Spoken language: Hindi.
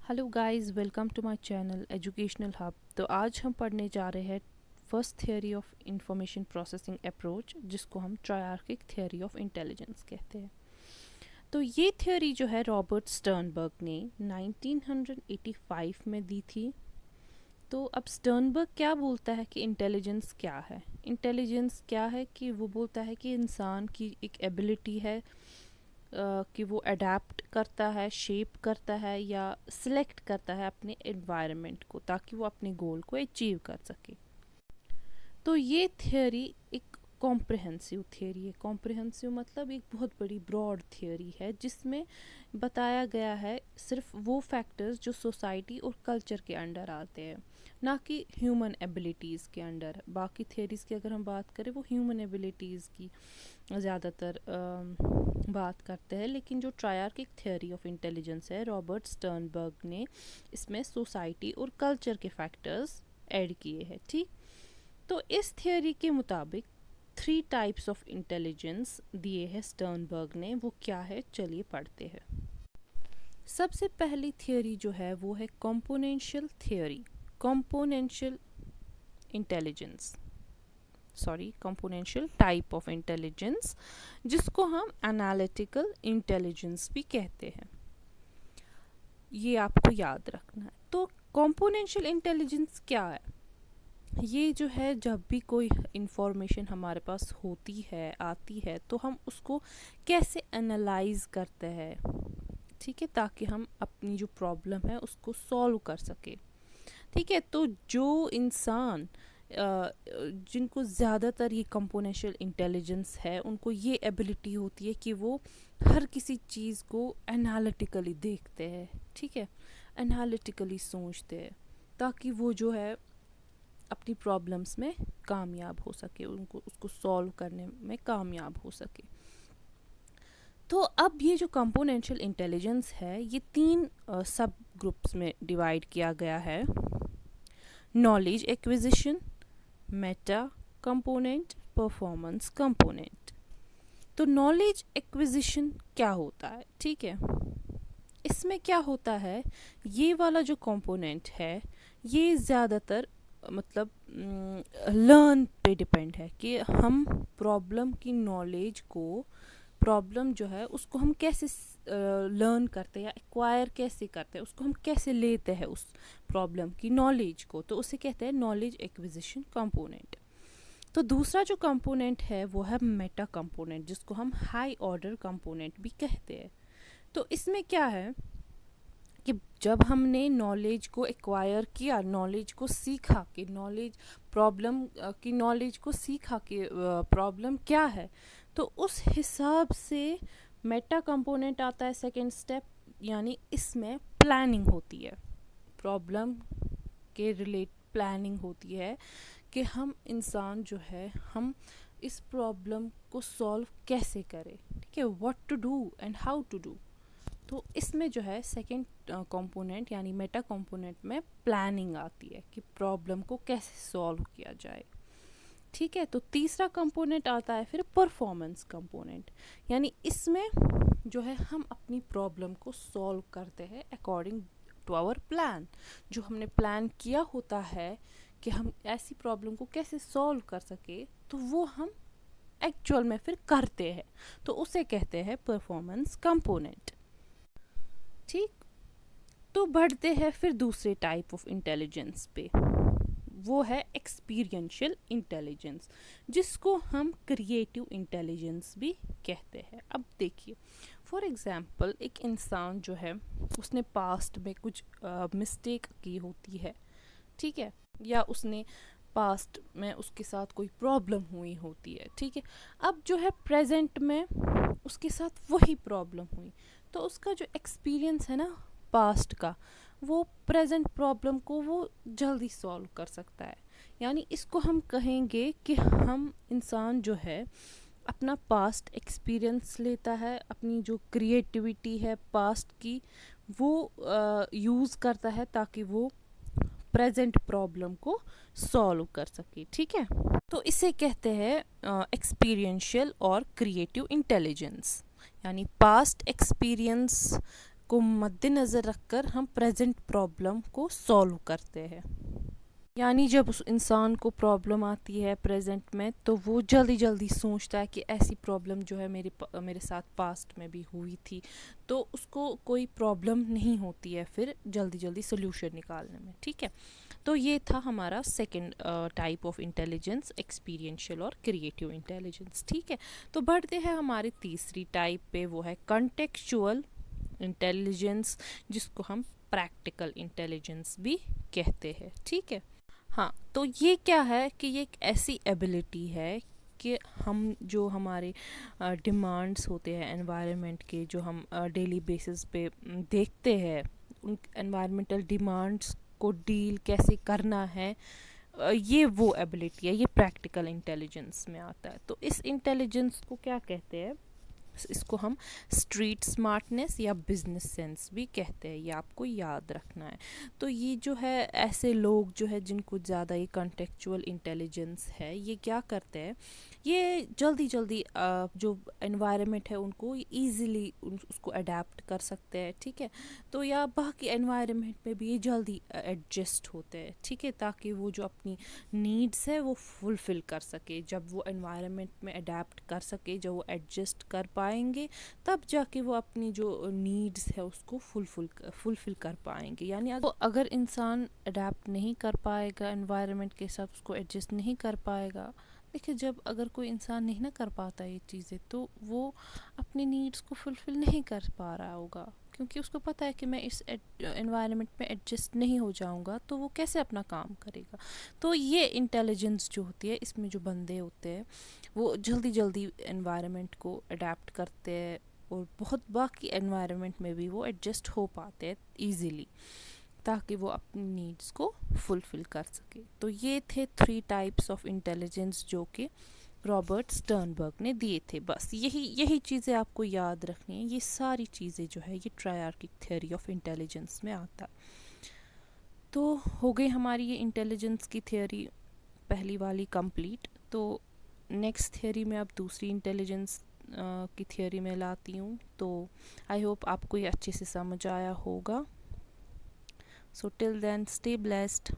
Hello guys, welcome to my channel educational hub. तो आज हम पढ़ने जा रहे हैं first theory of information processing approach, जिसको हम ट्रायर्किक थियोरी ऑफ इंटेलिजेंस कहते हैं। तो ये थियोरी जो है रॉबर्ट स्टर्नबर्ग ने 1985 में दी थी। तो अब स्टर्नबर्ग क्या बोलता है कि इंटेलिजेंस क्या है? इंटेलिजेंस क्या है कि वो बोलता है कि इंसान की एक एबिलिटी है कि वो अडेप्ट करता है, शेप करता है या सिलेक्ट करता है अपने एनवायरनमेंट को, ताकि वो अपने गोल को अचीव कर सके। तो ये थियोरी एक कॉम्प्रिहेंसिव थियोरी है। कॉम्प्रिहेंसिव मतलब एक बहुत बड़ी ब्रॉड थियोरी है, जिसमें बताया गया है सिर्फ वो फैक्टर्स जो सोसाइटी और कल्चर के अंडर आते हैं, ना कि ह्यूमन एबिलिटीज़ के अंडर। बाकी थियोरीज़ की अगर हम बात करें, वो ह्यूमन एबिलिटीज़ की ज़्यादातर बात करते हैं, लेकिन जो ट्रायर्किक थियोरी ऑफ इंटेलिजेंस है रॉबर्ट स्टर्नबर्ग ने इसमें सोसाइटी और कल्चर के फैक्टर्स ऐड किए हैं। ठीक, तो इस थियोरी के मुताबिक 3 टाइप्स ऑफ इंटेलिजेंस दिए हैं स्टर्नबर्ग ने। वो क्या है, चलिए पढ़ते हैं। सबसे पहली थियोरी जो है वो है componential theory, componential intelligence, componential type of intelligence, जिसको हम एनालिटिकल इंटेलिजेंस भी कहते हैं। ये आपको याद रखना है। तो कंपोनेंशियल इंटेलिजेंस क्या है? ये जो है, जब भी कोई इंफॉर्मेशन हमारे पास होती है, आती है, तो हम उसको कैसे एनालाइज करते हैं, ठीक है, ताकि हम अपनी जो प्रॉब्लम है उसको सॉल्व कर सके। ठीक है, तो जो इंसान जिनको ज़्यादातर ये कंपोनेंशियल इंटेलिजेंस है, उनको ये एबिलिटी होती है कि वो हर किसी चीज़ को एनालिटिकली देखते हैं। ठीक है, एनालिटिकली सोचते हैं, ताकि वो जो है अपनी प्रॉब्लम्स में कामयाब हो सके, उनको उसको सॉल्व करने में कामयाब हो सके। तो अब ये जो कंपोनेंशियल इंटेलिजेंस है, ये 3 सब ग्रुप्स में डिवाइड किया गया है: knowledge acquisition, Meta component, performance component. तो नॉलेज एक्विजिशन क्या होता है? ठीक है, इसमें क्या होता है, ये वाला जो कंपोनेंट है ये ज़्यादातर मतलब लर्न पे डिपेंड है कि हम प्रॉब्लम की नॉलेज को, प्रॉब्लम जो है उसको हम कैसे लर्न करते हैं या एक्वायर कैसे करते हैं, उसको हम कैसे लेते हैं उस प्रॉब्लम की नॉलेज को, तो उसे कहते हैं नॉलेज एक्विजिशन कंपोनेंट। तो दूसरा जो कंपोनेंट है वो है मेटा कंपोनेंट, जिसको हम हाई ऑर्डर कंपोनेंट भी कहते हैं। तो इसमें क्या है कि जब हमने नॉलेज को एक्वायर किया, नॉलेज को सीखा कि नॉलेज प्रॉब्लम की नॉलेज को सीखा कि प्रॉब्लम क्या है, तो उस हिसाब से मेटा कंपोनेंट आता है सेकंड स्टेप। यानी इसमें प्लानिंग होती है, प्रॉब्लम के रिलेट प्लानिंग होती है कि हम इंसान जो है, हम इस प्रॉब्लम को सॉल्व कैसे करें। ठीक है, what to do and how to do. तो इसमें जो है सेकंड कंपोनेंट यानी मेटा कंपोनेंट में प्लानिंग आती है कि प्रॉब्लम को कैसे सॉल्व किया जाए। ठीक है, तो तीसरा कंपोनेंट आता है फिर परफॉर्मेंस कंपोनेंट, यानी इसमें जो है हम अपनी प्रॉब्लम को सॉल्व करते हैं अकॉर्डिंग टू आवर प्लान। जो हमने प्लान किया होता है कि हम ऐसी प्रॉब्लम को कैसे सॉल्व कर सके, तो वो हम एक्चुअल में फिर करते हैं, तो उसे कहते हैं परफॉर्मेंस कंपोनेंट। ठीक, तो बढ़ते हैं फिर दूसरे टाइप ऑफ इंटेलिजेंस पे, वो है एक्सपीरियंशियल इंटेलिजेंस, जिसको हम क्रिएटिव इंटेलिजेंस भी कहते हैं। अब देखिए, फॉर एग्जांपल एक इंसान जो है, उसने पास्ट में कुछ मिस्टेक की होती है, ठीक है, या उसने पास्ट में उसके साथ कोई प्रॉब्लम हुई होती है। ठीक है, अब जो है प्रेजेंट में उसके साथ वही प्रॉब्लम हुई, तो उसका जो एक्सपीरियंस है ना पास्ट का, वो प्रेजेंट प्रॉब्लम को वो जल्दी सॉल्व कर सकता है। यानी इसको हम कहेंगे कि हम इंसान जो है अपना पास्ट एक्सपीरियंस लेता है, अपनी जो क्रिएटिविटी है पास्ट की वो यूज़ करता है, ताकि वो प्रेजेंट प्रॉब्लम को सॉल्व कर सके। ठीक है, तो इसे कहते हैं एक्सपीरियंशियल और क्रिएटिव इंटेलिजेंस। यानी पास्ट एक्सपीरियंस को मद्देनज़र रखकर हम प्रेजेंट प्रॉब्लम को सॉल्व करते हैं। यानी जब उस इंसान को प्रॉब्लम आती है प्रेजेंट में, तो वो जल्दी जल्दी सोचता है कि ऐसी प्रॉब्लम जो है मेरे साथ पास्ट में भी हुई थी, तो उसको कोई प्रॉब्लम नहीं होती है फिर जल्दी जल्दी सोल्यूशन निकालने में। ठीक है, तो ये था हमारा second type of intelligence, experiential और क्रिएटिव इंटेलिजेंस। ठीक है, तो बढ़ते हैं हमारी तीसरी टाइप पे, वो है कॉन्टेक्चुअल इंटेलिजेंस, जिसको हम प्रैक्टिकल इंटेलिजेंस भी कहते हैं। ठीक है, हाँ, तो ये क्या है कि ये एक ऐसी एबिलिटी है कि हम जो हमारे डिमांड्स होते हैं एनवायरनमेंट के, जो हम डेली बेसिस पे देखते हैं, उन एनवायरमेंटल डिमांड्स को डील कैसे करना है, ये वो एबिलिटी है, ये प्रैक्टिकल इंटेलिजेंस में आता है। तो इस इंटेलिजेंस को क्या कहते हैं, इसको हम स्ट्रीट स्मार्टनेस या बिजनेस सेंस भी कहते हैं, ये आपको याद रखना है। तो ये जो है ऐसे लोग जो है जिनको ज़्यादा ये कॉन्टेक्चुअल इंटेलिजेंस है, ये क्या करते हैं, ये जल्दी जल्दी जो एनवायरनमेंट है उनको ईज़िली उसको अडेप्ट कर सकते हैं। ठीक है, तो या बाकी एनवायरनमेंट में भी ये जल्दी एडजस्ट होते हैं। ठीक है, ताकि वो जो अपनी नीड्स है वो फुलफ़िल कर सके। जब वो एनवायरनमेंट में अडेप्ट कर सके, जब वो एडजस्ट कर पाएंगे, तब जाके वो अपनी जो नीड्स है उसको फुलफ़िल कर पाएंगे। यानी अगर इंसान अडेप्ट नहीं कर पाएगा एनवायरनमेंट के साथ, उसको एडजस्ट नहीं कर पाएगा, देखिए जब अगर कोई इंसान नहीं ना कर पाता ये चीज़ें, तो वो अपनी नीड्स को फुलफ़िल नहीं कर पा रहा होगा, क्योंकि उसको पता है कि मैं इस एनवायरनमेंट में एडजस्ट नहीं हो जाऊंगा, तो वो कैसे अपना काम करेगा। तो ये इंटेलिजेंस जो होती है, इसमें जो बंदे होते हैं वो जल्दी जल्दी एनवायरनमेंट को अडेप्ट करते हैं, और बहुत बाकी एनवायरनमेंट में भी वो एडजस्ट हो पाते हैं ईज़िली, ताकि वो अपनी नीड्स को फुलफ़िल कर सके। तो ये थे 3 टाइप्स ऑफ इंटेलिजेंस जो कि रॉबर्ट स्टर्नबर्ग ने दिए थे। बस यही चीज़ें आपको याद रखनी है। ये सारी चीज़ें जो है ये ट्रायर्किक थ्योरी ऑफ इंटेलिजेंस में आता है। तो हो गई हमारी ये इंटेलिजेंस की थ्योरी पहली वाली कंप्लीट। तो नेक्स्ट थ्योरी में अब दूसरी इंटेलिजेंस की थ्योरी में लाती हूँ। तो आई होप आपको ये अच्छे से समझ आया होगा। So till then stay blessed.